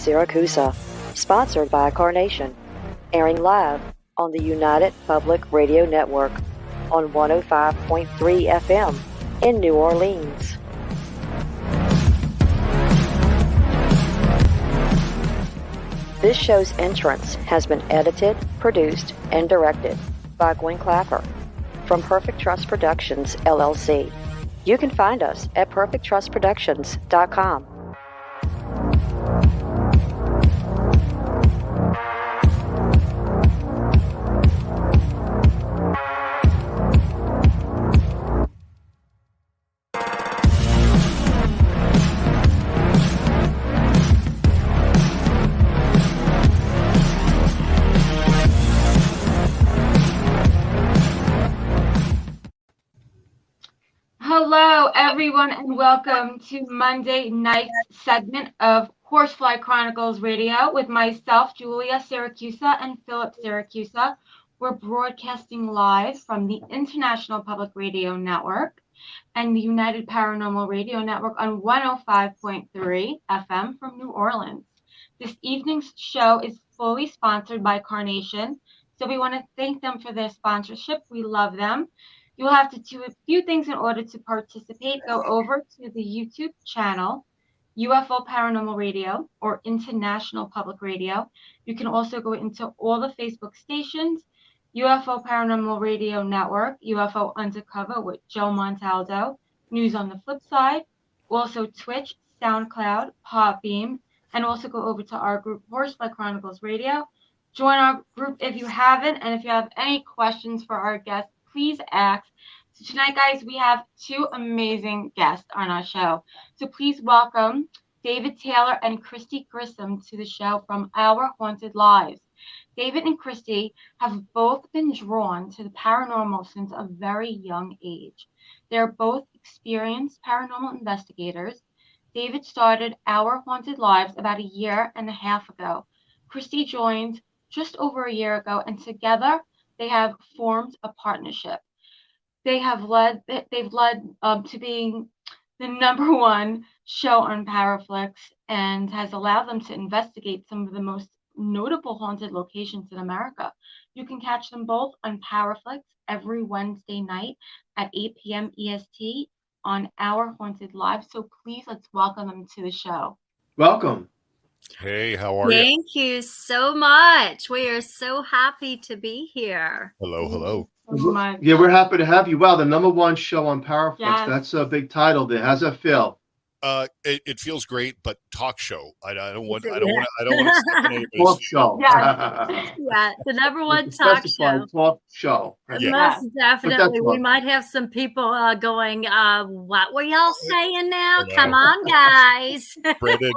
Syracuse, sponsored by Carnation, airing live on the United Public Radio Network on 105.3 FM in New Orleans. This show's entrance has been edited, produced, and directed by Gwen Clapper from Perfect Trust Productions, LLC. You can find us at perfecttrustproductions.com. Hello, everyone, and welcome to Monday night's segment of Horsefly Chronicles Radio with myself, Julia Syracuse, and Philip Syracuse. We're broadcasting live from the International Public Radio Network and the United Paranormal Radio Network on 105.3 FM from New Orleans. This evening's show is fully sponsored by Carnation, so we want to thank them for their sponsorship. We love them. You will have to do a few things in order to participate. Go over to the YouTube channel, UFO Paranormal Radio or International Public Radio. You can also go into all the Facebook stations, UFO Paranormal Radio Network, UFO Undercover with Joe Montaldo, News on the Flip Side, also Twitch, SoundCloud, Podbeam, and also go over to our group, Horsefly Chronicles Radio. Join our group if you haven't, and if you have any questions for our guests, please ask. So tonight, guys, we have two amazing guests on our show. So please welcome David Taylor and Kristi Grissom to the show from Our Haunted Lives. David and Kristi have both been drawn to the paranormal since a very young age. They're both experienced paranormal investigators. David started Our Haunted Lives about a year and a half ago. Kristi joined just over a year ago, and together they have formed a partnership. They've led to being the #1 show on Paraflix and has allowed them to investigate some of the most notable haunted locations in America. You can catch them both on Paraflix every Wednesday night at 8 p.m. EST on Our Haunted Live. So please, let's welcome them to the show. Welcome. Hey, how are you? Thank you so much. We are so happy to be here. Hello. Yeah, we're happy to have you. Wow, the #1 show on Paraflix. Yes. That's a big title there. How's that feel? It feels great, but talk show. I don't want to step in anybody's Talk show. Yeah, the #1 talk show. Talk show. Most definitely. We fun. might have some people going, what were y'all saying now? Come on, guys. Brandon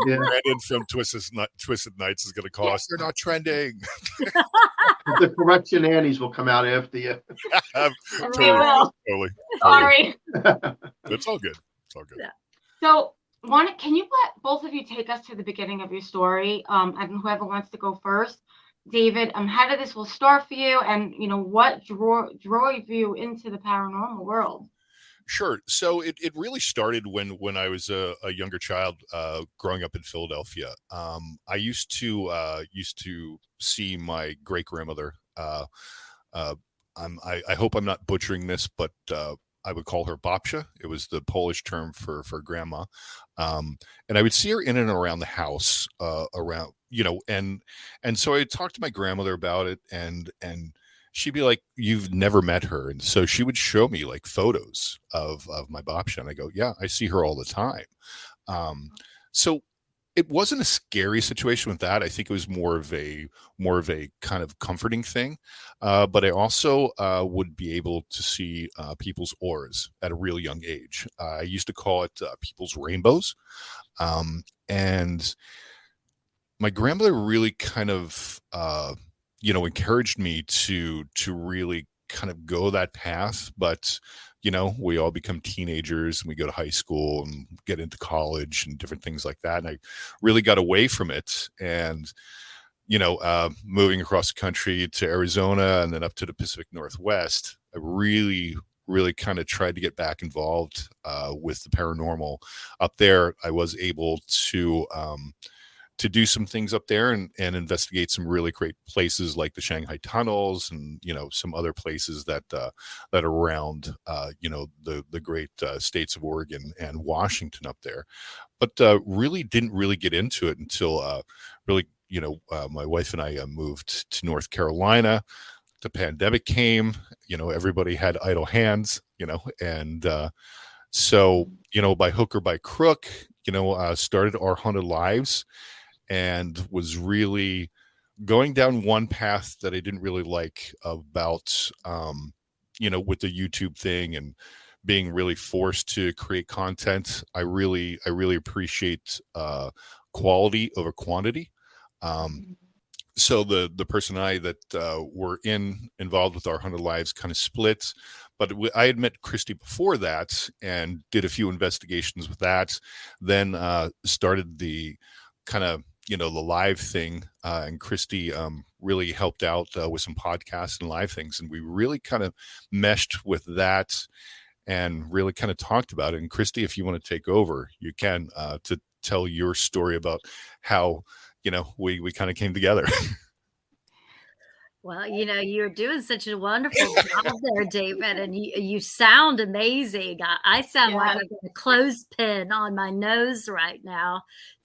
from Twisted Nights is going to call us. They're not trending. The correction Annies will come out after you. Totally. Sorry. It's all good. Yeah. So, can you let both of you take us to the beginning of your story? And whoever wants to go first, David. How did this all start for you? And what drove you into the paranormal world? Sure. So it really started when I was a younger child, growing up in Philadelphia. I used to see my great grandmother. I hope I'm not butchering this, but I would call her babcia. It was the Polish term for grandma. And I would see her in and around the house, and so I talked to my grandmother about it, and she'd be like, "You've never met her." And so she would show me like photos of my babcia, and I go, "Yeah, I see her all the time." So it wasn't a scary situation with that. I think it was more of a kind of comforting thing. But I also would be able to see people's auras at a real young age. I used to call it people's rainbows. And my grandmother really kind of, encouraged me to really kind of go that path. But we all become teenagers and we go to high school and get into college and different things like that. And I really got away from it. And, moving across the country to Arizona and then up to the Pacific Northwest, I really kind of tried to get back involved with the paranormal. Up there, I was able to do some things up there and investigate some really great places like the Shanghai tunnels and, some other places that are around, the great states of Oregon and Washington up there. But really didn't really get into it until my wife and I moved to North Carolina. The pandemic came, everybody had idle hands, and so, by hook or by crook, started Our Haunted Lives and was really going down one path that I didn't really like about, with the YouTube thing and being really forced to create content. I really appreciate quality over quantity. So the person and I that were involved with Our Haunted Lives kind of split, but I had met Kristi before that and did a few investigations with that. Then started the kind of the live thing, and Kristi really helped out with some podcasts and live things, and we really kind of meshed with that and really kind of talked about it. And Kristi, if you want to take over, you can to tell your story about how we kind of came together. Well, you're doing such a wonderful job there, David, and you sound amazing. I sound like I've got a clothespin on my nose right now.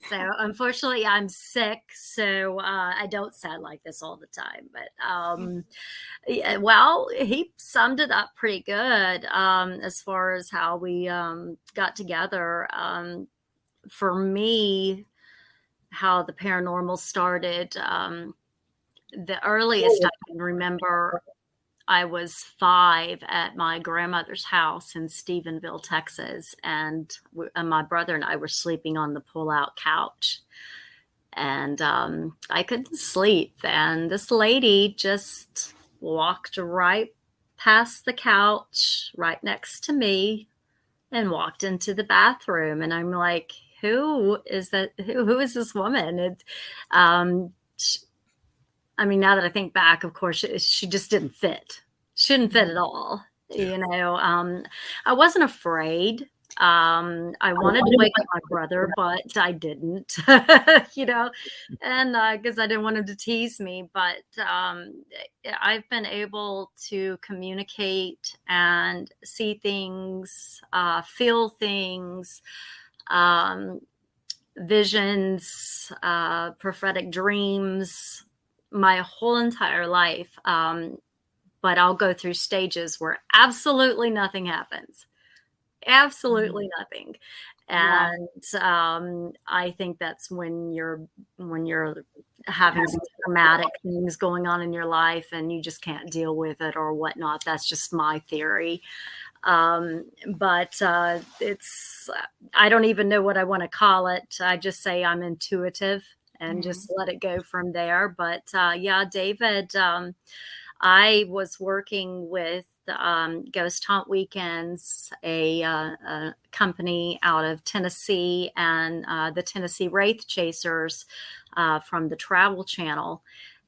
So unfortunately, I'm sick, so I don't sound like this all the time. But well, he summed it up pretty good as far as how we got together. For me, how the paranormal started. The earliest I can remember, I was 5 at my grandmother's house in Stephenville, Texas, and my brother and I were sleeping on the pull-out couch, and I couldn't sleep, and this lady just walked right past the couch, right next to me, and walked into the bathroom, and I'm like, who is that? Who is this woman? Now that I think back, of course, she just didn't fit. She didn't fit at all. I wasn't afraid. I wanted to wake up my brother, but I didn't, and because I didn't want him to tease me. But I've been able to communicate and see things, feel things, visions, prophetic dreams, my whole entire life. But I'll go through stages where absolutely nothing happens. Absolutely nothing. And I think that's when you're having some traumatic things going on in your life and you just can't deal with it or whatnot. That's just my theory. But it's, I don't even know what I want to call it. I just say I'm intuitive and just let it go from there. But David, I was working with Ghost Hunt Weekends, a company out of Tennessee, and the Tennessee Wraith Chasers from the Travel Channel.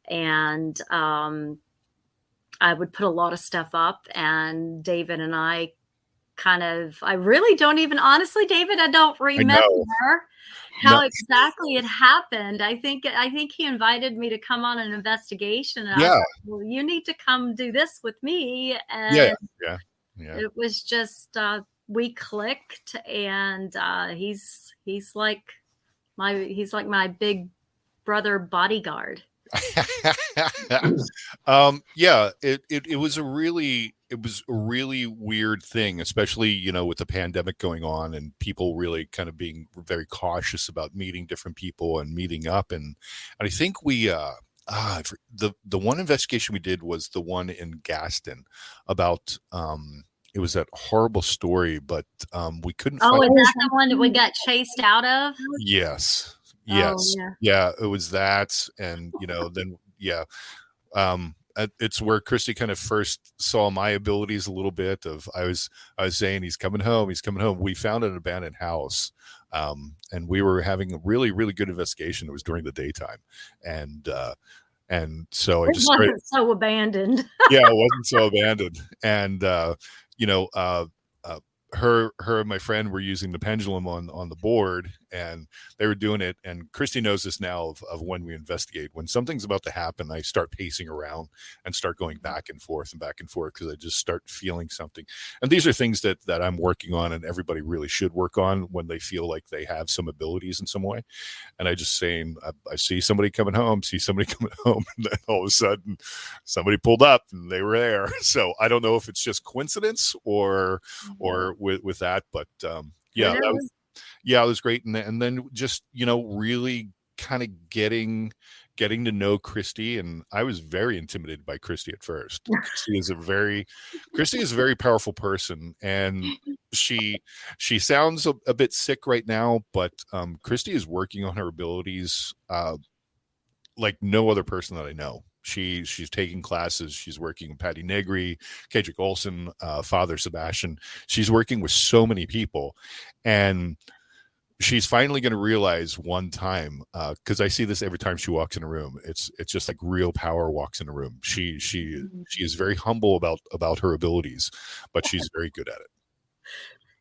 And I would put a lot of stuff up, and David and I I really don't even, honestly, David, I don't remember how exactly it happened. I think he invited me to come on an investigation, and I was like, well, you need to come do this with me. And it was just, we clicked, and he's like my big brother bodyguard. It was a really weird thing, especially with the pandemic going on and people really kind of being very cautious about meeting different people and meeting up. And I think we the one investigation we did was the one in Gaston about it was that horrible story, but we couldn't find is that the one that we got chased out of? Yes. Oh, it was that. And then it's where Kristi kind of first saw my abilities a little bit of, I was saying, he's coming home. We found an abandoned house. And we were having a really, really good investigation. It was during the daytime. And so I just wasn't so abandoned. It wasn't so abandoned. And, her and my friend were using the pendulum on the board, and they were doing it. And Kristi knows this now of when we investigate. When something's about to happen, I start pacing around and start going back and forth because I just start feeling something. And these are things that I'm working on, and everybody really should work on when they feel like they have some abilities in some way. And I just saying, I see somebody coming home, and then all of a sudden somebody pulled up and they were there. So I don't know if it's just coincidence or with that, but yeah, it was great. And then just, really kind of getting to know Kristi. And I was very intimidated by Kristi at first. Kristi is a very powerful person, and she sounds a bit sick right now, but Kristi is working on her abilities like no other person that I know. She's taking classes. She's working with Patty Negri, Kedrick Olson, Father Sebastian. She's working with so many people, and she's finally going to realize one time, because I see this every time she walks in a room. It's just like real power walks in a room. She is very humble about her abilities, but she's very good at it.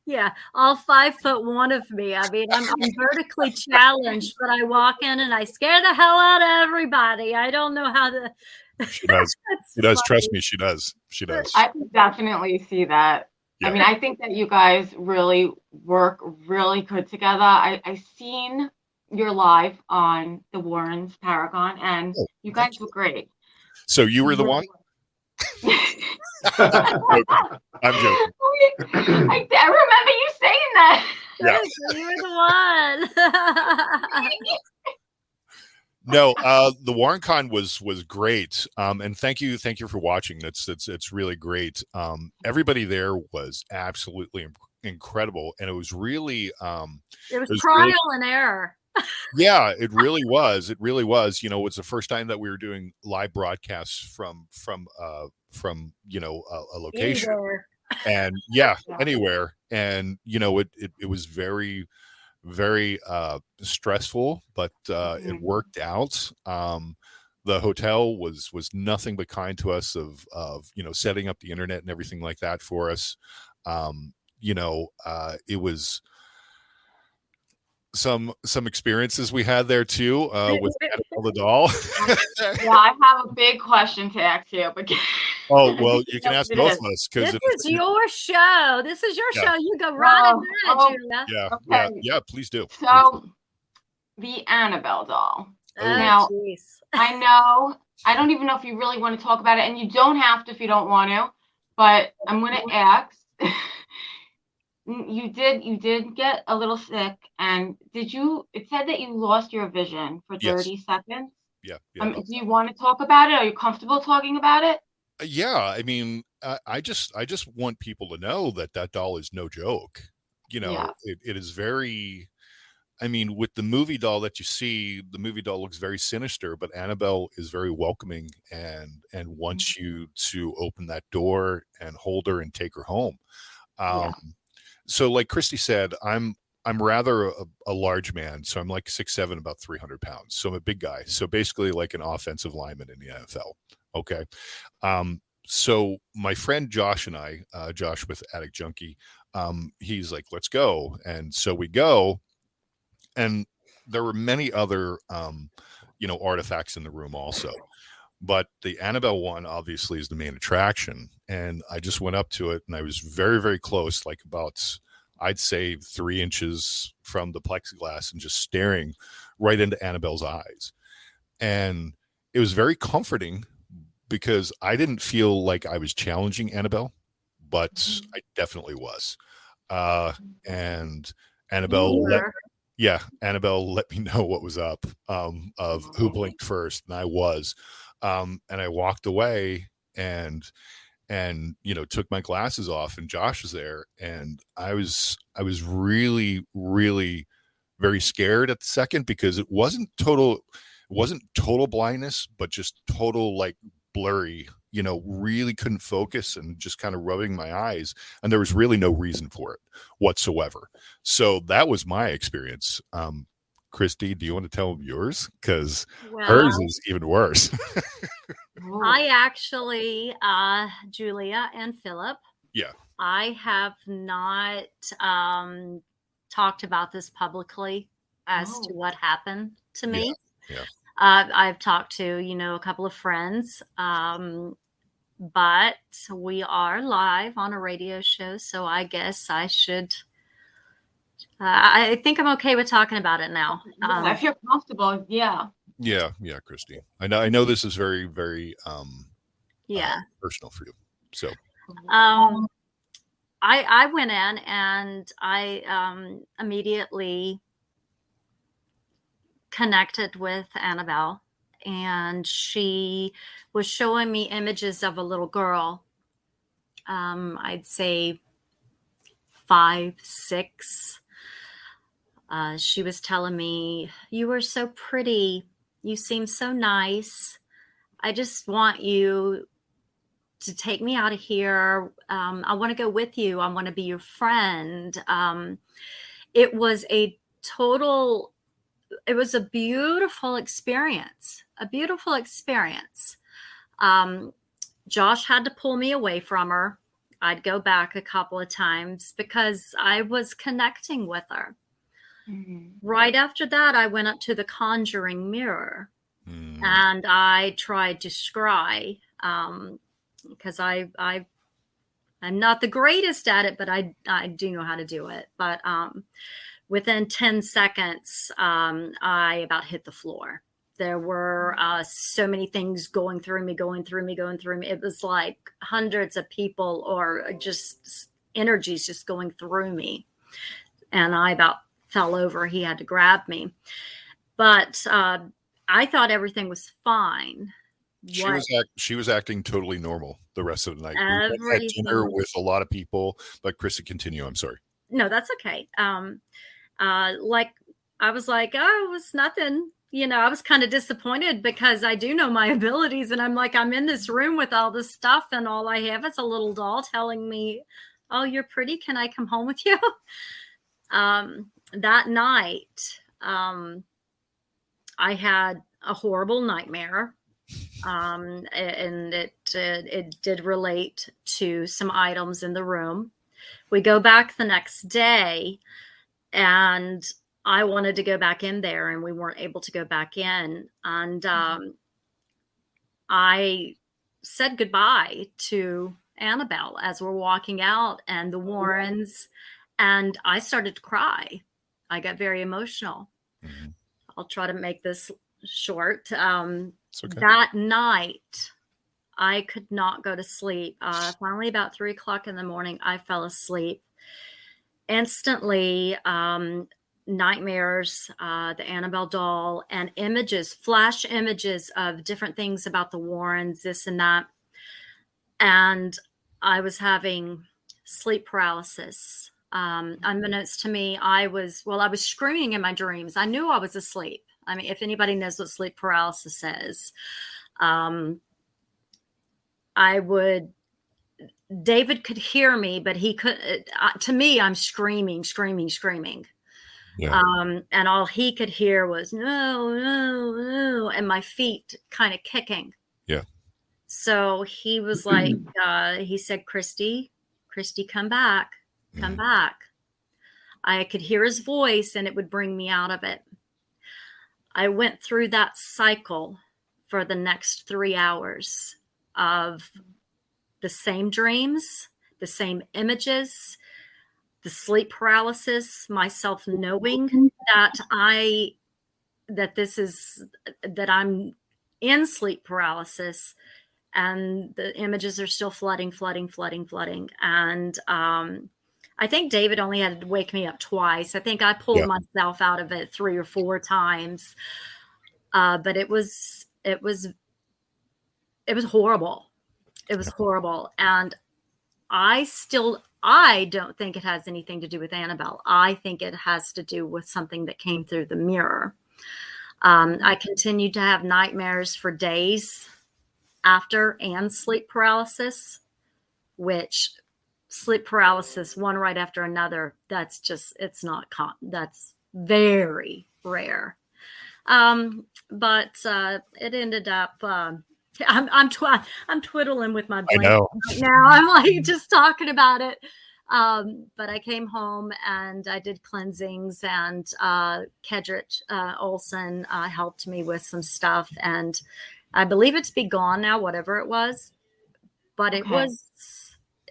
Yeah, all 5'1" of me. I mean, I'm vertically challenged, but I walk in and I scare the hell out of everybody. I don't know how to. She does. She does. Trust me, she does. She does. I can definitely see that. Yeah. I mean, I think that you guys really work really good together. I seen your live on the Warrens Paragon, and you guys were great. So you were the one? I'm joking. I remember you saying that. Yeah. You were the one. No, the WarrenCon was great, and thank you for watching. It's really great. Everybody there was absolutely incredible, and it was really it was trial and error. Yeah, it really was. It was the first time that we were doing live broadcasts from a location, and anywhere, and it was very stressful, but it worked out. The hotel was nothing but kind to us of setting up the internet and everything like that for us. It was some experiences we had there too with Annabelle the doll. Yeah, I have a big question to ask you, but oh well, you can ask both of us because this is your show. This is your show. You go right ahead, Julia. Yeah, okay. yeah, please do. So, the Annabelle doll. Now, I know. I don't even know if you really want to talk about it, and you don't have to if you don't want to. But I'm going to ask. You did get a little sick, and it said that you lost your vision for 30 seconds? Yeah. Do you want to talk about it? Are you comfortable talking about it? Yeah, I mean, I just want people to know that doll is no joke. It is very, I mean, with the movie doll that you see, the movie doll looks very sinister, but Annabelle is very welcoming and wants you to open that door and hold her and take her home. So like Kristi said, I'm rather a large man. So I'm like 6'7", about 300 pounds. So I'm a big guy. So basically like an offensive lineman in the NFL. Okay. So my friend Josh and I, Josh with Addict Junkie, he's like, let's go. And so we go, and there were many other, artifacts in the room also. But the Annabelle one obviously is the main attraction. And I just went up to it, and I was very, very close, like about, I'd say 3 inches from the plexiglass, and just staring right into Annabelle's eyes. And it was very comforting because I didn't feel like I was challenging Annabelle, but I definitely was. And Annabelle Annabelle let me know what was up, of who blinked first, and I was. And I walked away and took my glasses off, and Josh was there, and I was really, really very scared at the second, because it wasn't total blindness, but just total like blurry, really couldn't focus, and just kind of rubbing my eyes, and there was really no reason for it whatsoever. So that was my experience. Kristi, do you want to tell them yours? Because hers is even worse. I actually, Julia and Philip. Yeah. I have not talked about this publicly as to what happened to me. Yeah. I've talked to, a couple of friends, but we are live on a radio show, so I guess I should. I think I'm okay with talking about it now. If you're comfortable, yeah. Yeah, Kristi. I know this is very, very personal for you. So I went in and I immediately connected with Annabelle, and she was showing me images of a little girl. I'd say 5, 6. She was telling me, "You were so pretty. You seem so nice. I just want you to take me out of here. I want to go with you. I want to be your friend." It was a beautiful experience, Josh had to pull me away from her. I'd go back a couple of times because I was connecting with her. Mm-hmm. Right after that, I went up to the conjuring mirror and I tried to scry because I'm not the greatest at it, but I do know how to do it. But within 10 seconds, I about hit the floor. There were so many things going through me. It was like hundreds of people or just energies just going through me. And I about fell over. He had to grab me. But I thought everything was fine. She was acting totally normal the rest of the night. We had dinner with a lot of people, but Kristi, continue. I'm sorry. No, that's okay. Like I was like, oh, it was nothing. I was kind of disappointed because I do know my abilities, and I'm like, I'm in this room with all this stuff, and all I have is a little doll telling me, "Oh, you're pretty. Can I come home with you?" That night, I had a horrible nightmare. And it did relate to some items in the room. We go back the next day, and I wanted to go back in there, and we weren't able to go back in. And I said goodbye to Annabelle as we're walking out, and the Warrens, and I started to cry. I got very emotional. Mm-hmm. I'll try to make this short. Okay. That night, I could not go to sleep. Finally, about 3:00 in the morning, I fell asleep. Instantly, nightmares, the Annabelle doll, and flash images of different things about the Warrens, this and that. And I was having sleep paralysis. Unbeknownst to me, I was screaming in my dreams. I knew I was asleep. I mean, if anybody knows what sleep paralysis is, David could hear me, but he could, to me, I'm screaming. Yeah. And all he could hear was no, and my feet kind of kicking. Yeah. So he was like, he said, Kristi, come back. I could hear his voice, and it would bring me out of it. I went through that cycle for the next 3 hours of the same dreams, the same images, the sleep paralysis, myself knowing that I'm in sleep paralysis, and the images are still flooding. And I think David only had to wake me up twice. I think I pulled myself out of it 3 or 4 times. But it was horrible. It was horrible. And I don't think it has anything to do with Annabelle. I think it has to do with something that came through the mirror. I continued to have nightmares for days after, and sleep paralysis, which sleep paralysis, one right after another, that's very rare. But it ended up, I'm twiddling with my blanket right now. I'm like just talking about it. But I came home and I did cleansings, and Kedrick Olson helped me with some stuff, and I believe it to be gone now, whatever it was. But Okay.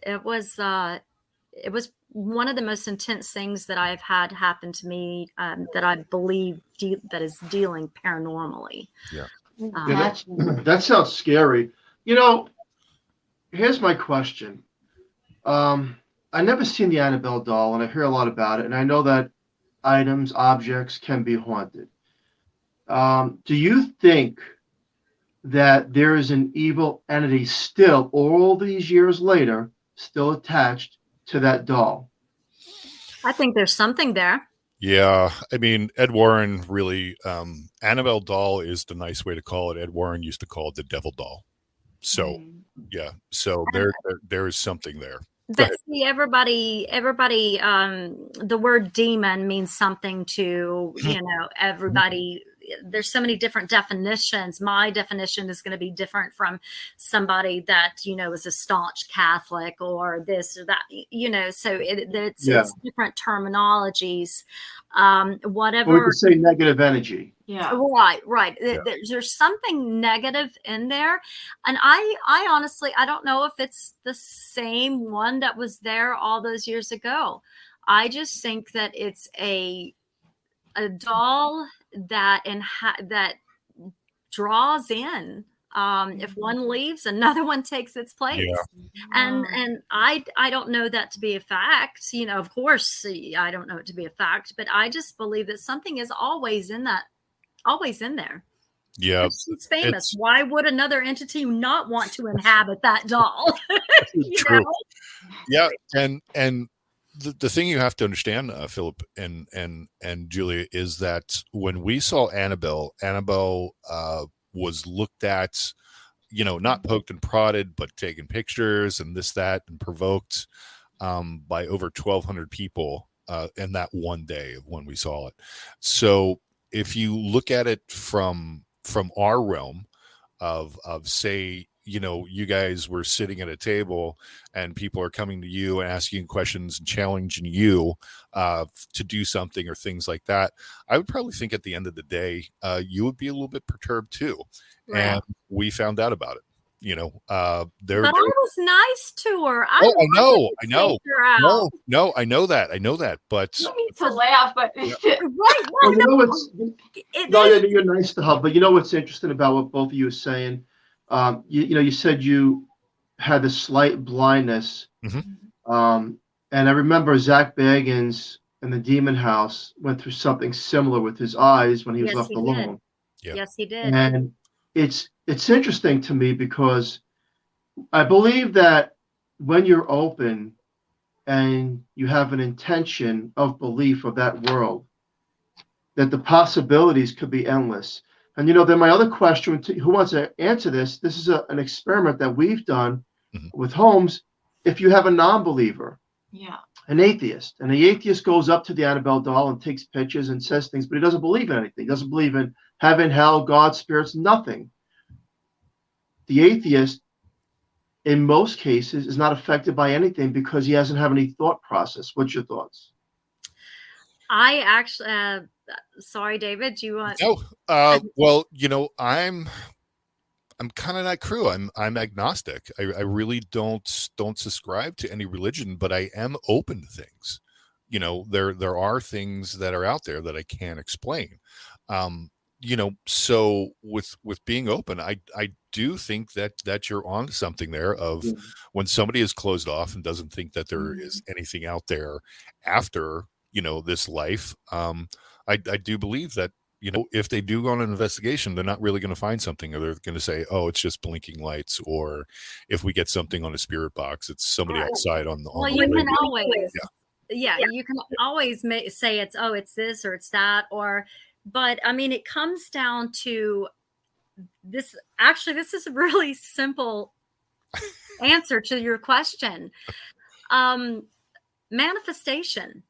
it was one of the most intense things that I've had happen to me, that I believe that is dealing paranormally. Yeah. Gotcha. That sounds scary. You know, here's my question. I never seen the Annabelle doll, and I hear a lot about it, and I know that items, objects can be haunted. Do you think that there is an evil entity still, all these years later, still attached to that doll? I think there's something there. Yeah, I mean, Ed Warren really, Annabelle doll is the nice way to call it. Ed Warren used to call it the devil doll. So, yeah, so there is something there. But see, everybody, the word demon means something to, everybody. There's so many different definitions. My definition is going to be different from somebody that, is a staunch Catholic or this or that, so it's different terminologies. Whatever. Or we could say negative energy. Yeah. Right. Yeah. There's something negative in there. And I honestly, I don't know if it's the same one that was there all those years ago. I just think that it's a doll that that draws in. If one leaves, another one takes its place. Yeah. And I don't know that to be a fact. Of course, I don't know it to be a fact, but I just believe that something is always in there. Yeah. She's famous. Why would another entity not want to inhabit that doll? True. Yeah. And the thing you have to understand, Philip and Julia, is that when we saw Annabelle was looked at, not poked and prodded, but taken pictures and this, that, and provoked by over 1,200 people in that one day of when we saw it. So if you look at it from our realm of say, you guys were sitting at a table and people are coming to you and asking questions and challenging you to do something or things like that, I would probably think at the end of the day, you would be a little bit perturbed too. Right. And we found out about it. But I was nice to her. I know. No, I know that. But you don't need to laugh, but you're nice to her. But you know what's interesting about what both of you are saying? You said you had a slight blindness. Mm-hmm. And I remember Zach Bagans in the Demon House went through something similar with his eyes when he was left alone. Yep. Yes, he did. And it's interesting to me because I believe that when you're open and you have an intention of belief of that world, that the possibilities could be endless. And, then my other question, who wants to answer this? This is an experiment that we've done with homes. If you have a non-believer, an atheist, and the atheist goes up to the Annabelle doll and takes pictures and says things, but he doesn't believe in anything. He doesn't believe in heaven, hell, God, spirits, nothing. The atheist, in most cases, is not affected by anything because he doesn't have any thought process. What's your thoughts? I actually... sorry, David, do you want? No. Well, I'm kind of that crew. I'm agnostic. I really don't subscribe to any religion, but I am open to things. There are things that are out there that I can't explain. So with being open, I do think that you're on something there of when somebody is closed off and doesn't think that there is anything out there after, this life. I do believe that, if they do go on an investigation, they're not really going to find something, or they're going to say, oh, it's just blinking lights. Or if we get something on a spirit box, it's somebody outside on the. Well, you can always, you can always say it's this or it's that, but I mean, it comes down to this. Actually, this is a really simple answer to your question. Manifestation.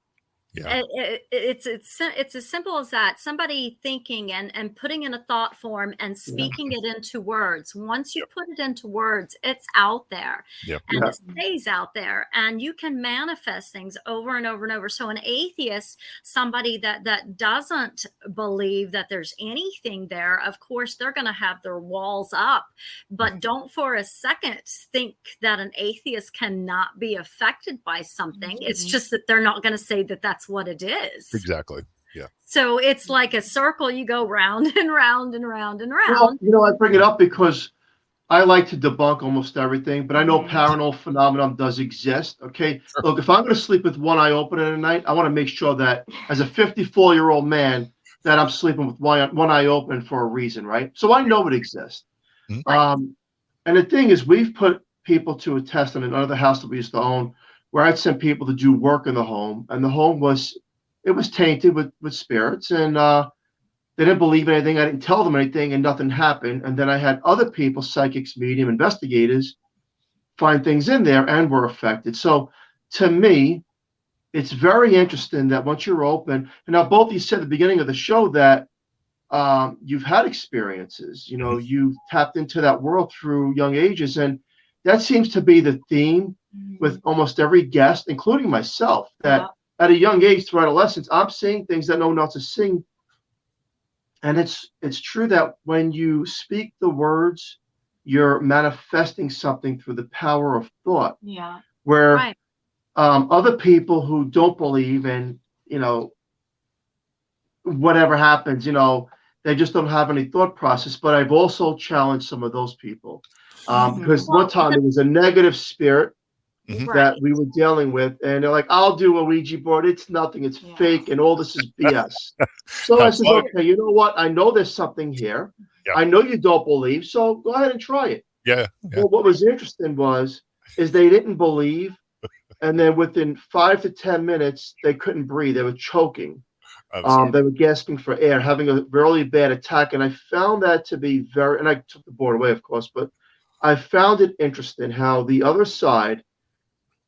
Yeah. It's as simple as that. Somebody thinking and putting in a thought form and speaking it into words. Once you put it into words, it's out there, Yep. and Yeah. it stays out there, and you can manifest things over and over and over. So an atheist, somebody that doesn't believe that there's anything there, of course they're going to have their walls up, but don't for a second think that an atheist cannot be affected by something. It's just that they're not going to say that that's what it is. Exactly. Yeah. So it's like a circle. You go round and round and round and Well, round. I bring it up because I like to debunk almost everything, but I know paranormal phenomenon does exist. Okay. Sure. Look, if I'm going to sleep with one eye open at night, I want to make sure that as a 54-year-old man, that I'm sleeping with one eye open for a reason, right? So I know it exists. Mhm. And the thing is, we've put people to a test in another house that we used to own, where I'd sent people to do work in the home, and the home was tainted with spirits, and they didn't believe anything. I didn't tell them anything, and nothing happened. And then I had other people, psychics, medium, investigators, find things in there and were affected. So to me, it's very interesting that once you're open, and now both of you said at the beginning of the show that you've had experiences, you've tapped into that world through young ages. And that seems to be the theme with almost every guest, including myself, that at a young age through adolescence, I'm seeing things that no one else is seeing. And it's true that when you speak the words, you're manifesting something through the power of thought. Yeah. Where other people who don't believe and, whatever happens, they just don't have any thought process. But I've also challenged some of those people because one time there was a negative spirit that we were dealing with, and they're like, I'll do a Ouija board. It's nothing. It's fake, and all this is BS. So I said, okay, you know what? I know there's something here. Yeah. I know you don't believe, so go ahead and try it. Yeah. Well, what was interesting is they didn't believe, and then within 5 to 10 minutes, they couldn't breathe. They were choking. They were gasping for air, having a really bad attack. And I found that to be and I took the board away, of course, but I found it interesting how the other side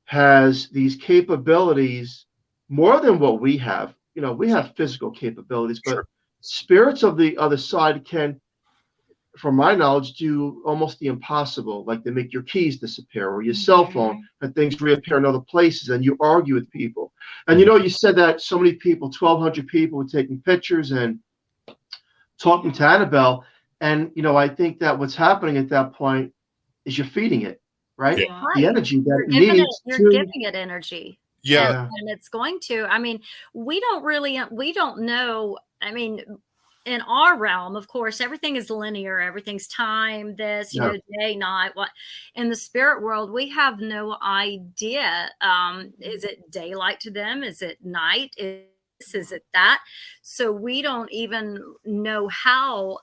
has these capabilities more than what we have. We have physical capabilities, but spirits of the other side can, from my knowledge, do almost the impossible. Like they make your keys disappear or your cell phone, and things reappear in other places, and you argue with people. And you said that so many people, 1,200 people, were taking pictures and talking to Annabelle. And I think that what's happening at that point is you're feeding it, right? Yeah. The energy that you're giving it energy. Yeah. And it's going to. I mean, we don't know. I mean, in our realm, of course, everything is linear. Everything's time, day, night, what. In the spirit world, we have no idea. Is it daylight to them? Is it night? Is it that? So we don't even know how.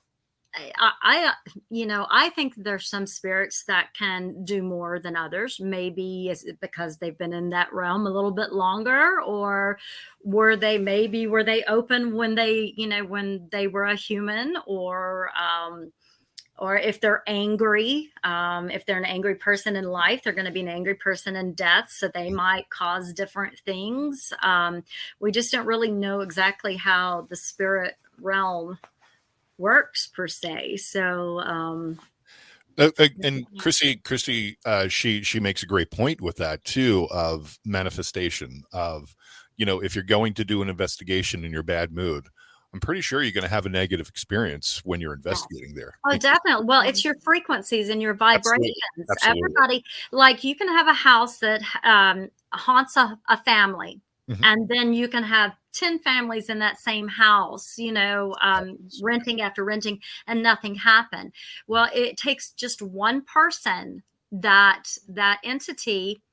I think there's some spirits that can do more than others. Maybe is it because they've been in that realm a little bit longer, or were they open when they were a human, or if they're angry, if they're an angry person in life, they're going to be an angry person in death. So they might cause different things. We just don't really know exactly how the spirit realm works per se. So and Kristi, she makes a great point with that too, of manifestation of, if you're going to do an investigation in your bad mood, I'm pretty sure you're going to have a negative experience when you're investigating there. Oh, definitely. Well, it's your frequencies and your vibrations. Absolutely. Everybody, like you can have a house that haunts a family. And then you can have 10 families in that same house, renting after renting, and nothing happened. Well, it takes just one person that entity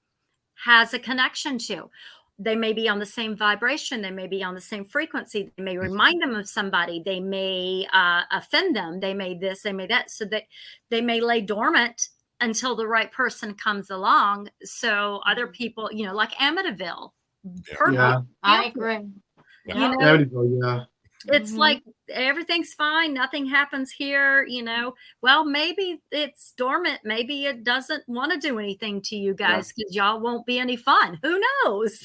has a connection to. They may be on the same vibration. They may be on the same frequency. They may remind them of somebody. They may offend them. They may this, they may that. So that they may lay dormant until the right person comes along. So other people, like Amityville. I agree. It's like everything's fine, nothing happens here, well, maybe it's dormant, maybe it doesn't want to do anything to you guys because y'all won't be any fun. Who knows?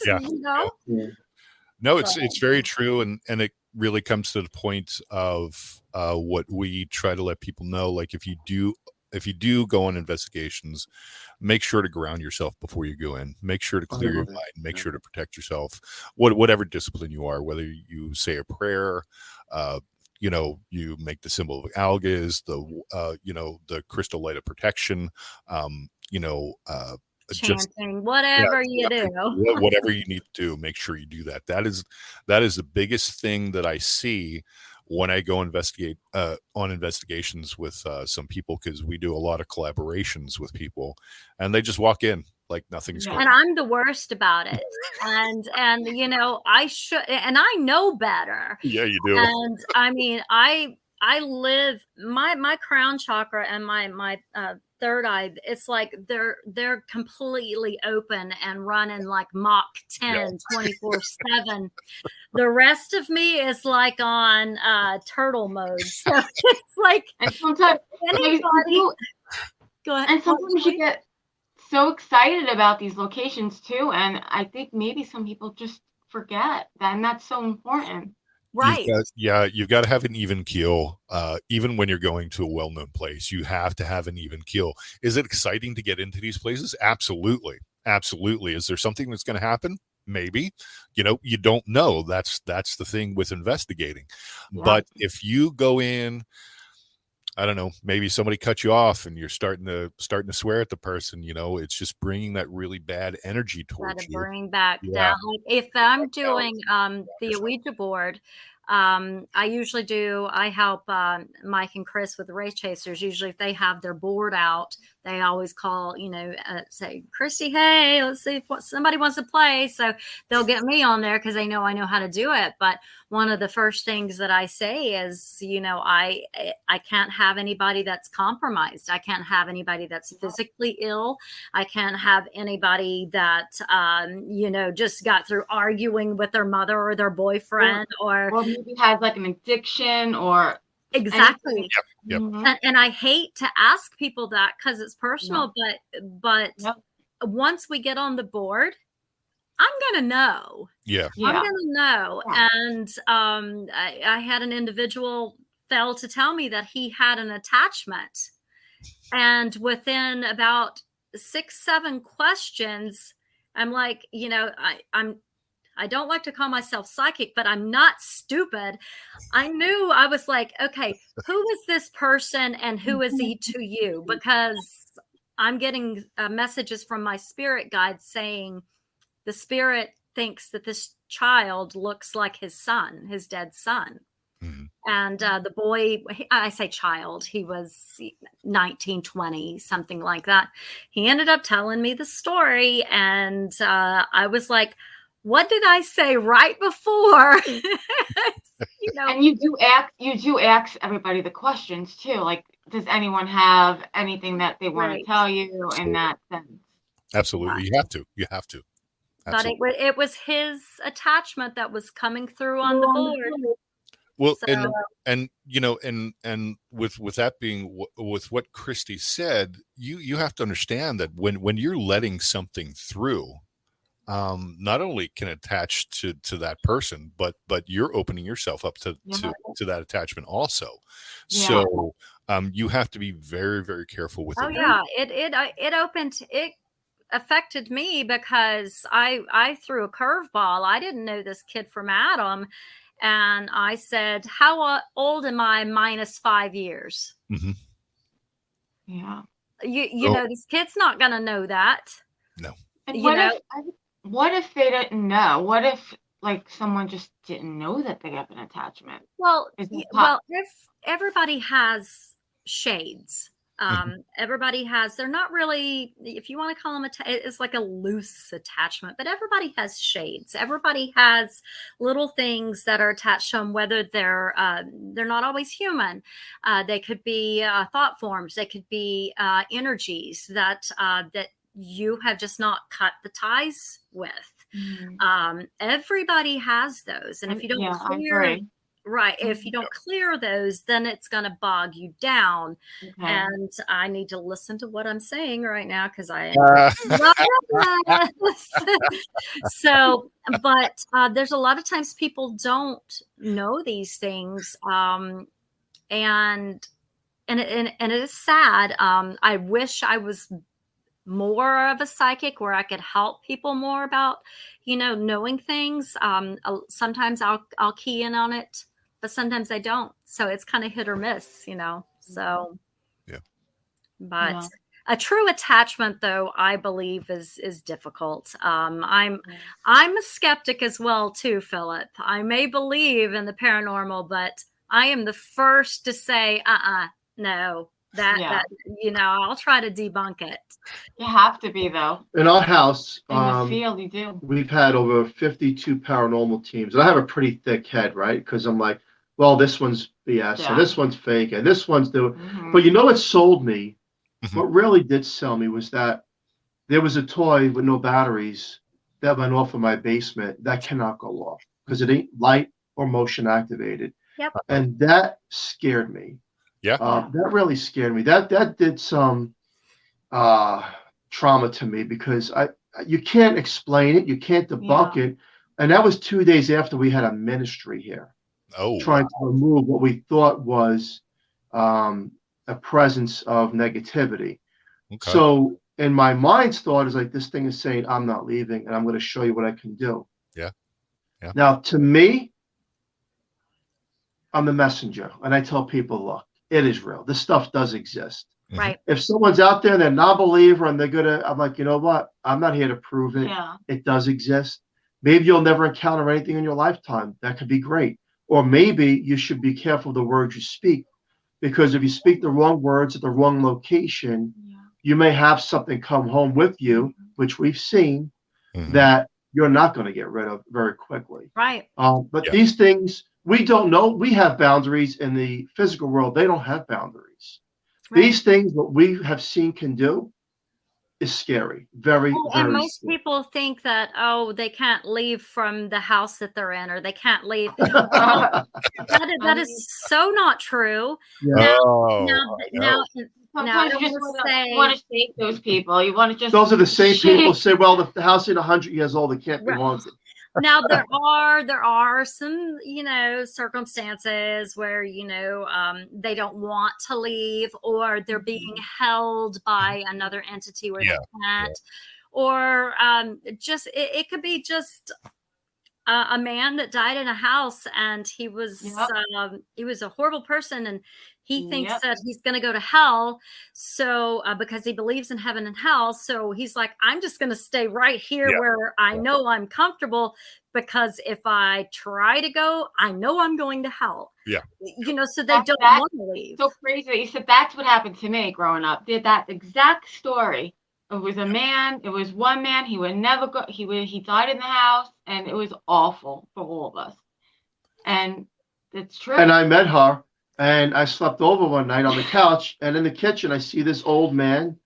No, it's very true, and it really comes to the point of what we try to let people know. Like if you do go on investigations, make sure to ground yourself before you go in. Make sure to clear your mind. Make sure to protect yourself. Whatever discipline you are, whether you say a prayer, you make the symbol of algas, the crystal light of protection, chanting, whatever you do. Whatever you need to do, make sure you do that. That is the biggest thing that I see when I go investigate on investigations with some people, because we do a lot of collaborations with people, and they just walk in like nothing's going on. And I'm the worst about it. And I should, and I know better. Yeah, you do. And I mean, I live my crown chakra and my third eye, it's like they're completely open and running like Mach 10 24/7. The rest of me is like on turtle mode. So it's like, and sometimes anybody go ahead. And sometimes you get so excited about these locations too, and I think maybe some people just forget that, and that's so important. Right. You've got to have an even keel. Even when you're going to a well-known place, you have to have an even keel. Is it exciting to get into these places? Absolutely. Absolutely. Is there something that's going to happen? Maybe. You don't know. That's the thing with investigating. Yeah. But if you go in, I don't know, maybe somebody cut you off and you're starting to swear at the person, it's just bringing that really bad energy towards you. Bring back down. Like if I'm doing the Ouija board, I help Mike and Chris with the Race Chasers. Usually if they have their board out, they always call, say, Kristi, hey, let's see if somebody wants to play. So they'll get me on there because they know I know how to do it. But one of the first things that I say is, I can't have anybody that's compromised. I can't have anybody that's physically ill. I can't have anybody that, just got through arguing with their mother or their boyfriend or maybe has like an addiction or exactly. Yep. And I hate to ask people that because it's personal, but once we get on the board, I'm going to know. Yeah. I'm going to know. Yeah. And I had an individual fail to tell me that he had an attachment. And within about 6-7 questions, I'm like, I don't like to call myself psychic, but I'm not stupid. I knew, I was like, okay, who is this person and who is he to you? Because I'm getting messages from my spirit guide saying the spirit thinks that this child looks like his son, his dead son. Mm-hmm. And the boy, I say child, he was 19, 20, something like that. He ended up telling me the story. And I was like, what did I say right before? And you do ask everybody the questions too. Like, does anyone have anything that they want to tell you in that sense? Absolutely. Yeah. You have to. Absolutely. But it was his attachment that was coming through on the board. Well, so, and with that being with what Kristi said, you have to understand that when you're letting something through, not only can attach to that person, but you're opening yourself up to that attachment also. Yeah. So you have to be very, very careful with it. Oh yeah, it affected me because I threw a curveball. I didn't know this kid from Adam, and I said, "How old am I minus 5 years?" Mm-hmm. Yeah, you know, this kid's not gonna know that. No. And what if they didn't know? What if like someone just didn't know that they have an attachment? Well, if everybody has shades, everybody has, they're not really, if you want to call them, it's like a loose attachment, but everybody has shades. Everybody has little things that are attached to them, whether they're not always human. They could be thought forms. They could be energies that you have just not cut the ties with. Mm-hmm. Everybody has those. And if you don't clear, Right. If you don't clear those, then it's going to bog you down. Okay. And I need to listen to what I'm saying right now because I am. So, but there's a lot of times people don't know these things. And it is sad. I wish I was more of a psychic where I could help people more about, knowing things. Sometimes I'll key in on it, but sometimes I don't. So it's kind of hit or miss, so. Yeah. But a true attachment, though, I believe is difficult. I'm a skeptic as well, too, Philip. I may believe in the paranormal, but I am the first to say, no, that I'll try to debunk it. You have to be, though. In our house, In the field, you do. we've had over 52 paranormal teams, and I have a pretty thick head, right? Because I'm like, well, this one's BS, and this one's fake, and this one's doing. Mm-hmm. But what sold me? What really did sell me was that there was a toy with no batteries that went off in my basement that cannot go off because it ain't light or motion activated. Yep. And that scared me. Yeah. That really scared me. That did some trauma to me because you can't explain it, you can't debunk it, and that was 2 days after we had a ministry here, trying to remove what we thought was a presence of negativity. Okay. So in my mind's thought is like, this thing is saying I'm not leaving, and I'm going to show you what I can do. Yeah. Now, to me, I'm the messenger, and I tell people, look, it is real. This stuff does exist. Right. If someone's out there and they're not a believer and I'm like, you know what? I'm not here to prove it. Yeah. It does exist. Maybe you'll never encounter anything in your lifetime. That could be great. Or maybe you should be careful of the words you speak, because if you speak the wrong words at the wrong location, you may have something come home with you, which we've seen, that you're not going to get rid of very quickly. Right. But these things, we don't know. We have boundaries in the physical world. They don't have boundaries. Right. These things, what we have seen can do, is scary. Very, very and most scary. people think that, they can't leave from the house that they're in, or they can't leave. that is so not true. Yeah. Now, sometimes you just want to save those people. You want to just. Those are the same people say, well, if the house is 100 years old, it can't be haunted. Now there are some circumstances where they don't want to leave, or they're being held by another entity where they can't, or just it could be just a man that died in a house, and he was a horrible person, and he thinks that he's going to go to hell. So because he believes in heaven and hell, so he's like, I'm just going to stay right here where I know I'm comfortable, because if I try to go, I know I'm going to hell. Yeah. So they don't want to leave. So crazy that you said that's what happened to me growing up. Did that exact story. It was a man. It was one man. He would never go. He died in the house, and it was awful for all of us. And it's true. And I met her, and I slept over one night on the couch, and in the kitchen, I see this old man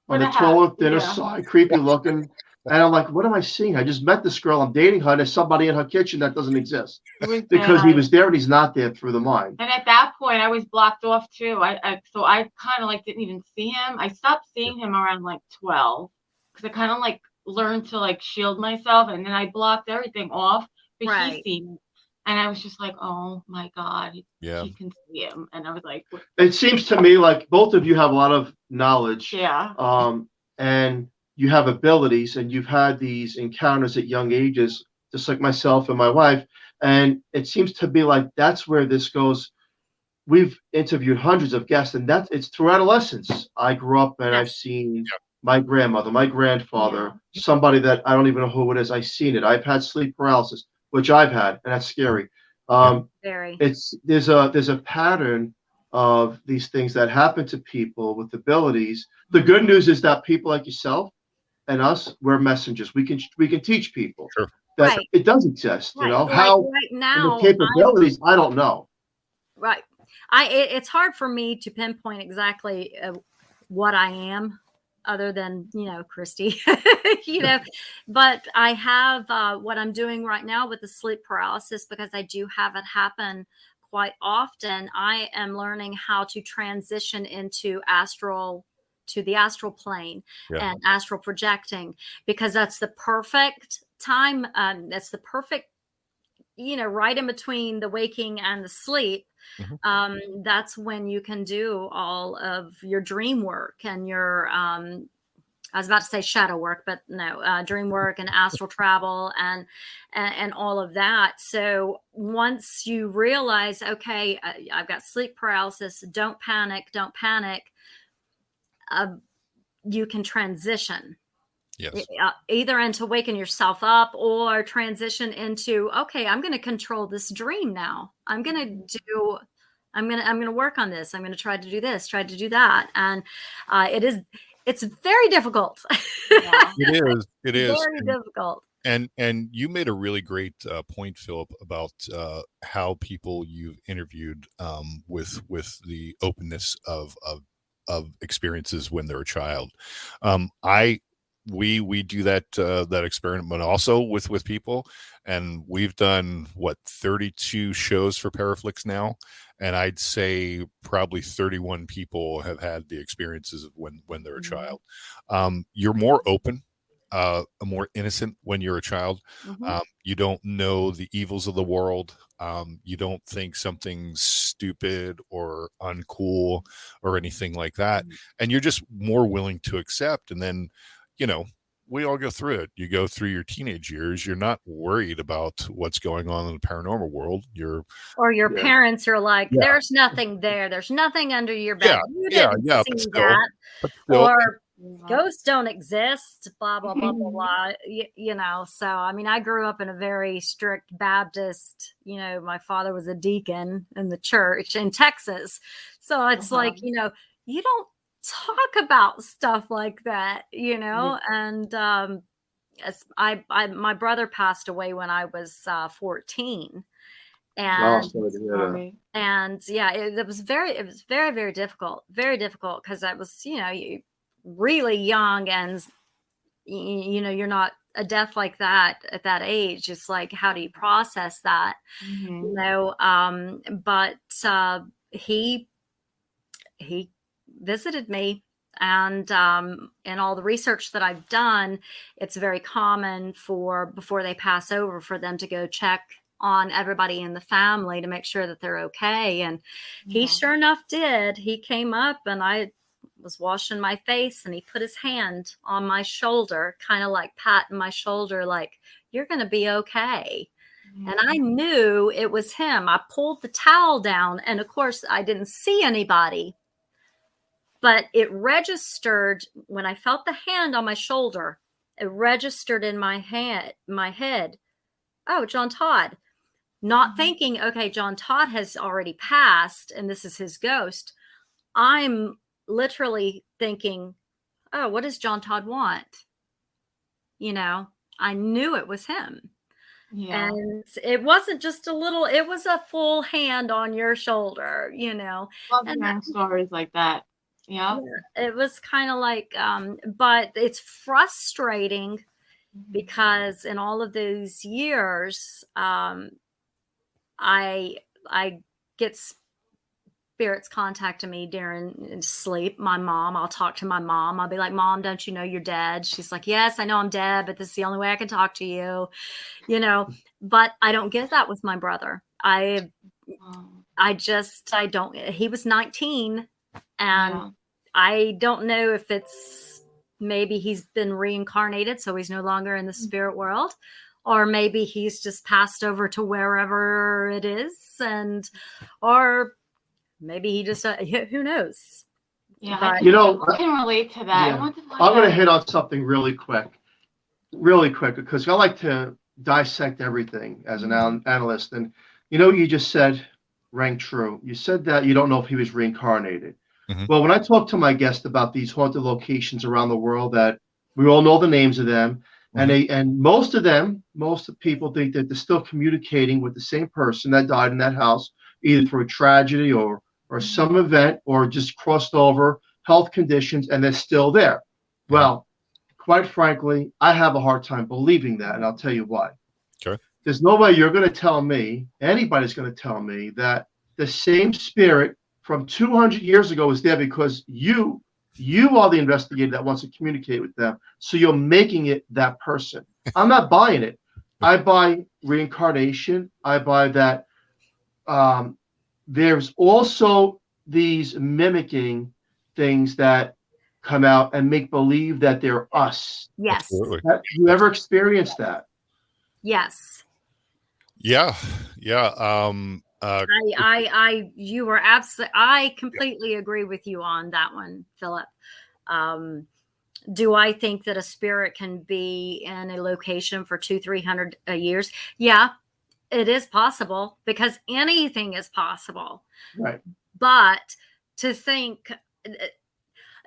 on the toilet, dinner side, creepy looking. And I'm like, what am I seeing? I just met this girl. I'm dating her. There's somebody in her kitchen that doesn't exist because he was there and he's not there through the mind. And at that point, I was blocked off too. So I kind of didn't even see him. I stopped seeing him around 12 because I kind of learned to shield myself, and then I blocked everything off. But he seen it, and I was just like, oh my God, he can see him. And I was like, it seems to me like both of you have a lot of knowledge. Yeah. And you have abilities, and you've had these encounters at young ages, just like myself and my wife. And it seems to be like that's where this goes. We've interviewed hundreds of guests, and it's through adolescence. I grew up and I've seen my grandmother, my grandfather, somebody that I don't even know who it is. I've seen it. I've had sleep paralysis, which I've had, and that's scary. Very. There's a pattern of these things that happen to people with abilities. The good news is that people like yourself and us, we're messengers. We can teach people that it does exist. How right now, the capabilities, I don't know. Right. It's hard for me to pinpoint exactly what I am, other than Kristi, But I have what I'm doing right now with the sleep paralysis, because I do have it happen quite often I am learning how to transition into the astral plane and astral projecting, because that's the perfect time. That's the perfect, right in between the waking and the sleep. That's when you can do all of your dream work and your, I was about to say shadow work, but no, dream work and astral travel and all of that. So once you realize, okay, I've got sleep paralysis, don't panic. You can transition. Yes. Either into waking yourself up or transition into, okay, I'm going to control this dream now. I'm going to work on this. I'm going to try to do this, try to do that. And it's very difficult. Yeah. It is very difficult. And you made a really great point, Philip, about how people you've interviewed with the openness of experiences when they're a child. We do that experiment also with people, and we've done 32 shows for Paraflix now, and I'd say probably 31 people have had the experiences of when they're a child. You're more open, more innocent when you're a child. You don't know the evils of the world. You don't think something's stupid or uncool or anything like that, and you're just more willing to accept. And then, we all go through it. You go through your teenage years. You're not worried about what's going on in the paranormal world. Your parents are like, there's nothing there. There's nothing under your bed. You didn't see that. But still, or ghosts don't exist, blah, blah, blah, blah, blah. So, I mean, I grew up in a very strict Baptist, my father was a deacon in the church in Texas. So it's like, you don't talk about stuff like that, and my brother passed away when I was 14, and it was very, very difficult because I was, really young, and you're not a death like that at that age. It's like, how do you process that? But he visited me, and in all the research that I've done, it's very common before they pass over for them to go check on everybody in the family to make sure that they're okay. And he sure enough did. He came up, and I was washing my face, and he put his hand on my shoulder, kind of like patting my shoulder, like, you're going to be okay. And I knew it was him. I pulled the towel down, and of course I didn't see anybody, but it registered when I felt the hand on my shoulder. It registered in my head. Oh, John Todd. Not thinking, okay, John Todd has already passed and this is his ghost. I'm literally thinking, oh, what does John Todd want? I knew it was him. Yeah. And it wasn't just a little, it was a full hand on your shoulder, Love hearing stories like that. Yeah. It was kind of like, but it's frustrating because in all of those years, I get spirits contacting me during sleep. I'll talk to my mom. I'll be like, Mom, don't you know you're dead? She's like, yes, I know I'm dead, but this is the only way I can talk to you, but I don't get that with my brother. I don't, he was 19 and I don't know if it's maybe he's been reincarnated, so he's no longer in the spirit world, or maybe he's just passed over to wherever it is, or maybe he just who knows. Yeah, but, I can relate to that. Yeah. I'm going to hit on something really quick, because I like to dissect everything as an analyst. And you just said rang true. You said that you don't know if he was reincarnated. Well, when I talk to my guests about these haunted locations around the world, that we all know the names of them, and most of people think that they're still communicating with the same person that died in that house, either through a tragedy or some event, or just crossed over health conditions, and they're still there. Well, quite frankly, I have a hard time believing that, and I'll tell you why. Okay. There's no way you're going to tell me, anybody's going to tell me that the same spirit from 200 years ago is there because you are the investigator that wants to communicate with them. So you're making it that person. I'm not buying it. I buy reincarnation. I buy that there's also these mimicking things that come out and make believe that they're us. Yes. Absolutely. Have you ever experienced that? Yes. Yeah. You were absolutely, I completely agree with you on that one, Philip. Do I think that a spirit can be in a location for 200-300 years? Yeah, it is possible, because anything is possible. Right. But to think,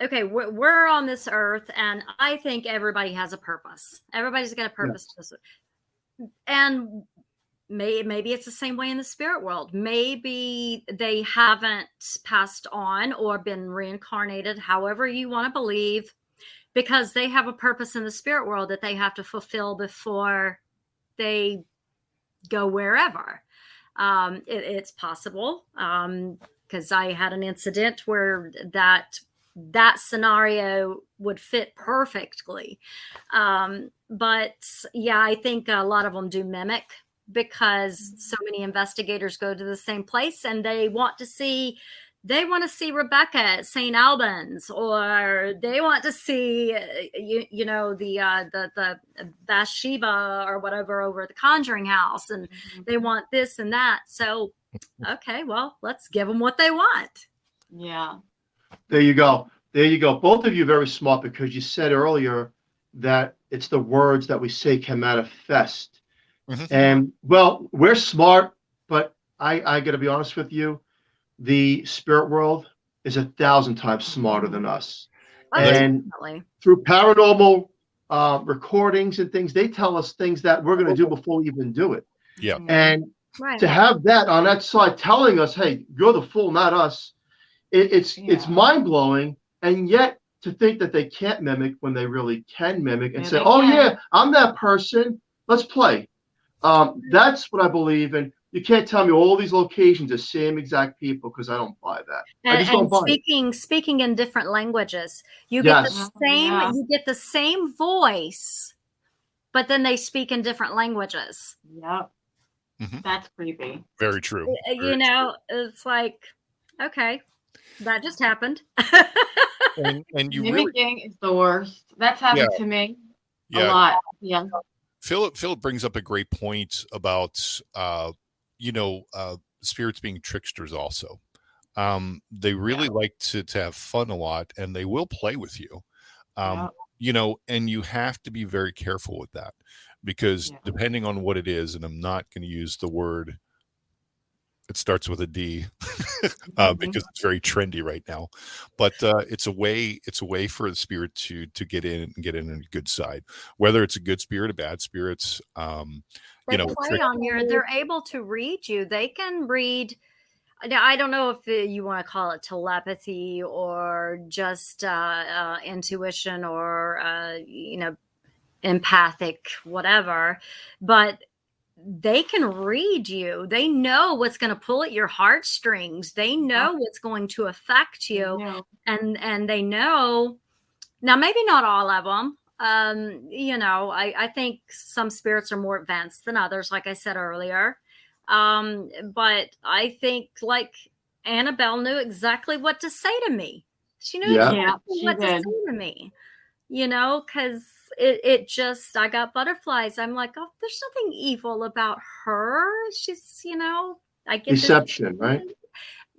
okay, we're on this earth, and I think everybody has a purpose. Everybody's got a purpose. Yes. And maybe it's the same way in the spirit world. Maybe they haven't passed on or been reincarnated, however you want to believe, because they have a purpose in the spirit world that they have to fulfill before they go wherever. It's possible, because I had an incident where that scenario would fit perfectly. But yeah, I think a lot of them do mimic, because so many investigators go to the same place and they want to see Rebecca at St. Albans, or they want to see, the Bathsheba or whatever over at the Conjuring House, and they want this and that. So, okay, well, let's give them what they want. Yeah. There you go. Both of you are very smart, because you said earlier that it's the words that we say can manifest. Mm-hmm. And well, we're smart, but I got to be honest with you. The spirit world is 1,000 times smarter than us. Oh, and definitely. Through paranormal recordings and things, they tell us things that we're going to do before we even do it. Yeah. And to have that on that side telling us, hey, you're the fool, not us, it's mind-blowing. And yet to think that they can't mimic when they really can mimic and say, oh, yeah, I'm that person. Let's play. That's what I believe in. You can't tell me all these locations are same exact people, because I don't buy that. I just don't buy it. Speaking in different languages, you get the same voice, but then they speak in different languages. Yep. Mm-hmm. That's creepy. Very true. It's like, okay, that just happened. and you mimicking is the worst. That's happened to me a lot. Yeah. Philip brings up a great point about spirits being tricksters also. They really like to have fun a lot, and they will play with you. And you have to be very careful with that, because depending on what it is, and I'm not going to use the word, it starts with a D, because it's very trendy right now. But it's a way for the spirit to get in and get in a good side, whether it's a good spirit, a bad spirit. They're able to read you. They can read. I don't know if you want to call it telepathy or just intuition or empathic, whatever, but they can read you. They know what's going to pull at your heartstrings. They know what's going to affect you. And they know, now maybe not all of them. I think some spirits are more advanced than others, like I said earlier. But I think like Annabelle knew exactly what to say to me. She knew exactly what to say to me, because it just, I got butterflies. I'm like, oh, there's nothing evil about her. She's, I get deception, right?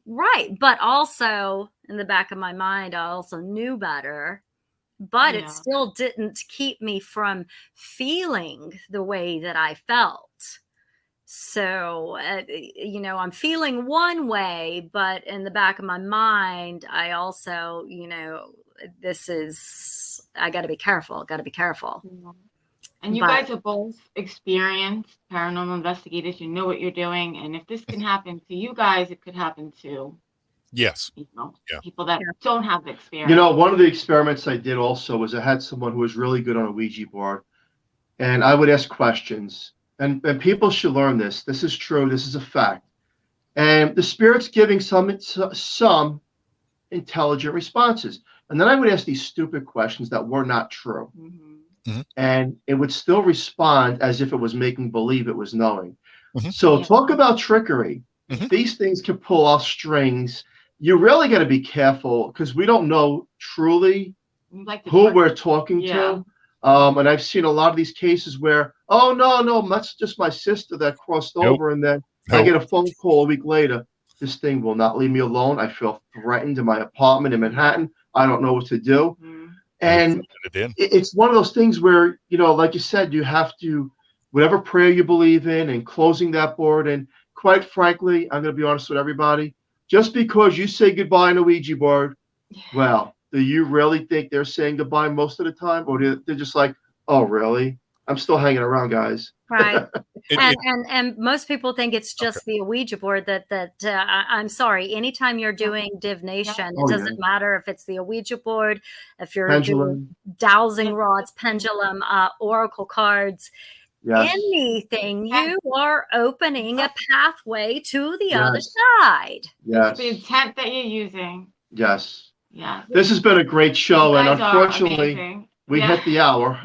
Right. But also in the back of my mind, I also knew better, but it still didn't keep me from feeling the way that I felt. So, I'm feeling one way, but in the back of my mind, I also, I got to be careful. And you guys are both experienced paranormal investigators. You know what you're doing. And if this can happen to you guys, it could happen to people that don't have the experience. One of the experiments I did also was I had someone who was really good on a Ouija board, and I would ask questions. And people should learn this. This is true. This is a fact. and the spirit's giving some intelligent responses. And then I would ask these stupid questions that were not true. And it would still respond as if it was making believe it was knowing. So talk about trickery. These things can pull off strings. You really got to be careful because we don't know truly who we're talking to. And I've seen a lot of these cases where, oh, no, that's just my sister that crossed over. And then I get a phone call a week later. This thing will not leave me alone. I feel threatened in my apartment in Manhattan. I don't know what to do. And it's one of those things where, like you said, you have to, whatever prayer you believe in and closing that board. And quite frankly, I'm going to be honest with everybody, just because you say goodbye on a Ouija board, well, do you really think they're saying goodbye most of the time? Or they're just like, oh, really? I'm still hanging around, guys. Right. And most people think it's just the Ouija board that I'm sorry, anytime you're doing divination, it doesn't matter if it's the Ouija board, if you're doing dowsing rods, pendulum, oracle cards, anything, you are opening a pathway to the other side. Yes. The intent that you're using. Yes. Yeah. This has been a great show, and unfortunately, we hit the hour.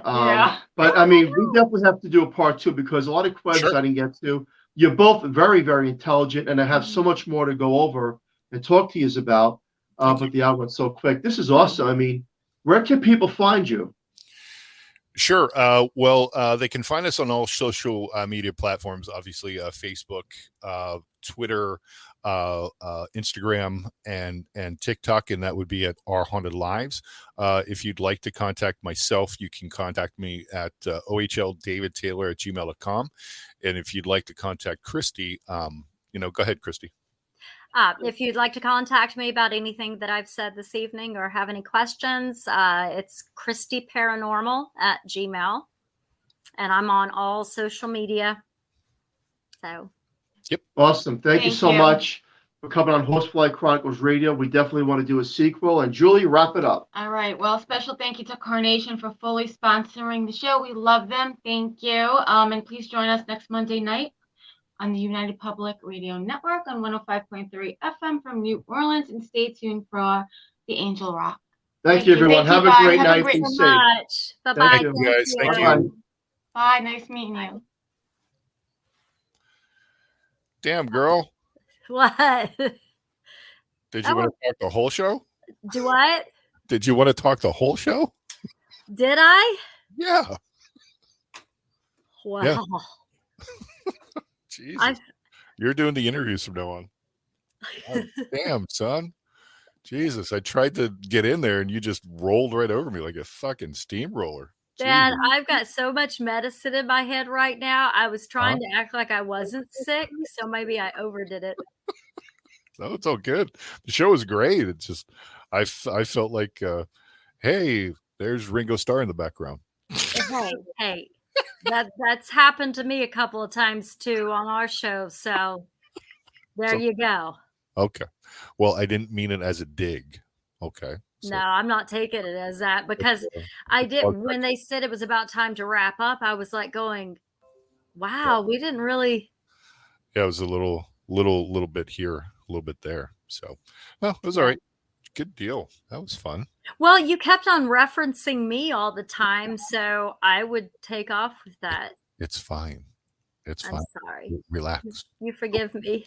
But I mean, we definitely have to do a part 2 because a lot of questions I didn't get to. You're both very, very intelligent, and I have so much more to go over and talk to you about. But the hour went so quick. This is awesome. I mean, where can people find you? Sure. They can find us on all social media platforms, obviously Facebook, Twitter, Instagram, and TikTok, and that would be at Our Haunted Lives. If you'd like to contact myself, you can contact me at ohldavidtaylor@gmail.com. And if you'd like to contact Kristi, go ahead, Kristi. If you'd like to contact me about anything that I've said this evening or have any questions, it's KristiParanormal@gmail. And I'm on all social media. So. Yep. Awesome. Thank you so much for coming on Horsefly Chronicles Radio. We definitely want to do a sequel. And Julie, wrap it up. All right. Well, special thank you to Carnation for fully sponsoring the show. We love them. Thank you. And please join us next Monday night on the United Public Radio Network on 105.3 FM from New Orleans, and stay tuned for the Angel Rock. Thank you, everyone. Have a great night. Be safe. Bye-bye. Thank you, guys. Thank you. Bye. Nice meeting you. Damn, girl. What? Did you want to talk the whole show? Do what? Did you want to talk the whole show? Did I? Yeah. Wow. Yeah. Jesus. You're doing the interviews from now on. Oh, damn, son. Jesus, I tried to get in there and you just rolled right over me like a fucking steamroller. Dad, I've got so much medicine in my head right now. I was trying to act like I wasn't sick, so maybe I overdid it. No, it's all good. The show was great. It's just I felt like, hey, there's Ringo Starr in the background. Hey. That's happened to me a couple of times too on our show. So there you go. Okay. Well, I didn't mean it as a dig. Okay. So. No, I'm not taking it as that because I did when they said it was about time to wrap up. I was like going, wow, we didn't really. Yeah, it was a little bit here, a little bit there. So, well, it was all right. Good deal. That was fun. Well, you kept on referencing me all the time, so I would take off with that. It's fine. I'm sorry. Relax. You forgive me.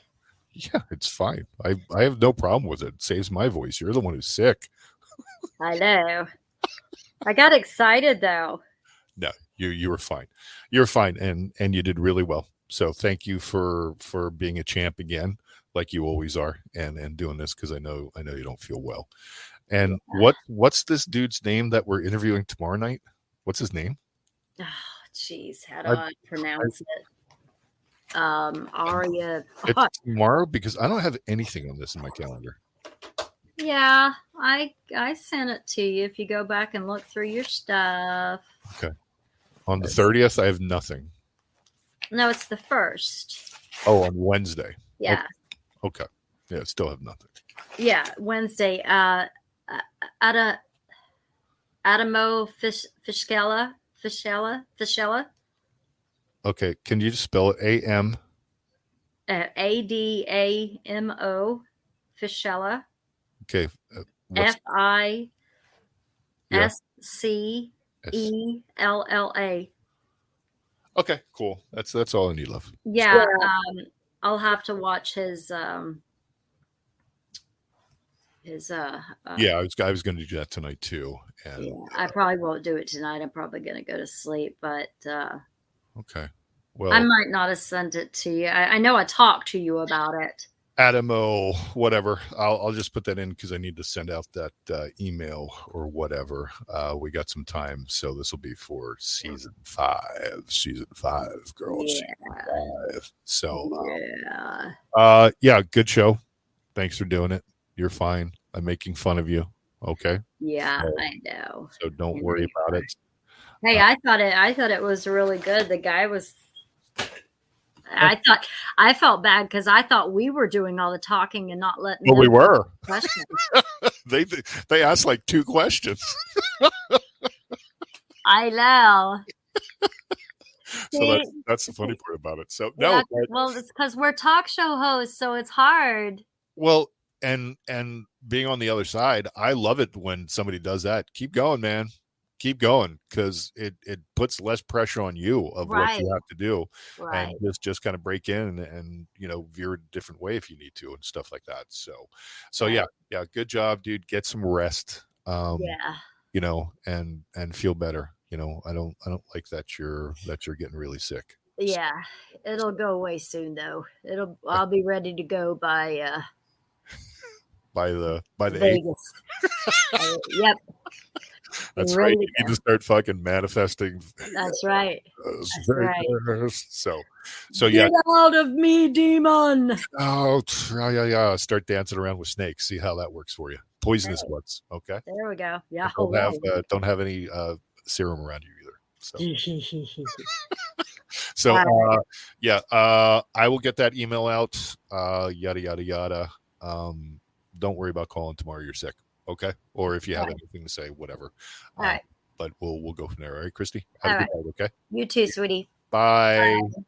Yeah, it's fine. I have no problem with it. It saves my voice. You're the one who's sick. I know. I got excited though. No, you were fine. You're fine, and you did really well. So thank you for being a champ again, like you always are, and doing this because I know you don't feel well. And what's this dude's name that we're interviewing tomorrow night? What's his name? Oh, jeez, how do I pronounce it? Aria. It's tomorrow because I don't have anything on this in my calendar. Yeah, I sent it to you. If you go back and look through your stuff. Okay. On the 30th, I have nothing. No, it's the 1st. Oh, on Wednesday. Yeah. Okay. Yeah, still have nothing. Yeah, Wednesday. Adamo Fischella. Okay, can you just spell it? A-M? Adamo, Fischella. Okay. What's Fiscella. okay? Cool. That's all I need, love. Yeah, I'll have to watch his Yeah, I was going to do that tonight too. And yeah, I probably won't do it tonight. I'm probably going to go to sleep, but okay. I Well, might not have sent it to you. I know I talked to you about it. Adamo, whatever. I'll just put that in because I need to send out that email or whatever. We got some time, so this will be for season 5. Season 5, girls. Yeah. Season 5. So Yeah. good show. Thanks for doing it. You're fine. I'm making fun of you. Okay. Yeah, So, I know. So don't worry about it. Hey, I thought it was really good. The guy was. I felt bad because I thought we were doing all the talking and not letting. Well, we were. Questions. They asked like 2 questions. I know. So that's the funny part about it. So Yeah, no, well, it's because we're talk show hosts, so it's hard. well, and being on the other side, I love it when somebody does that. Keep going, man. Keep going, because it puts less pressure on you of what you have to do, Right. and just kind of break in and veer a different way if you need to and stuff like that. So Right. yeah, good job, dude. Get some rest. Yeah. And feel better. I don't like that you're getting really sick. Yeah. It'll go away soon though. I'll be ready to go by the 8th. Vegas. Yep. That's Ready right. You need to start fucking manifesting. That's right. That's right. So Get out of me, demon. Oh yeah. Start dancing around with snakes. See how that works for you. Poisonous ones. Okay. There we go. Yeah. Don't have any serum around you either. So I will get that email out. Yada yada yada. Don't worry about calling tomorrow. You're sick. Okay. Or if you have anything to say, whatever. All right. But we'll go from there. All right, Kristi. Have a good night, okay? You too, sweetie. Bye. Bye.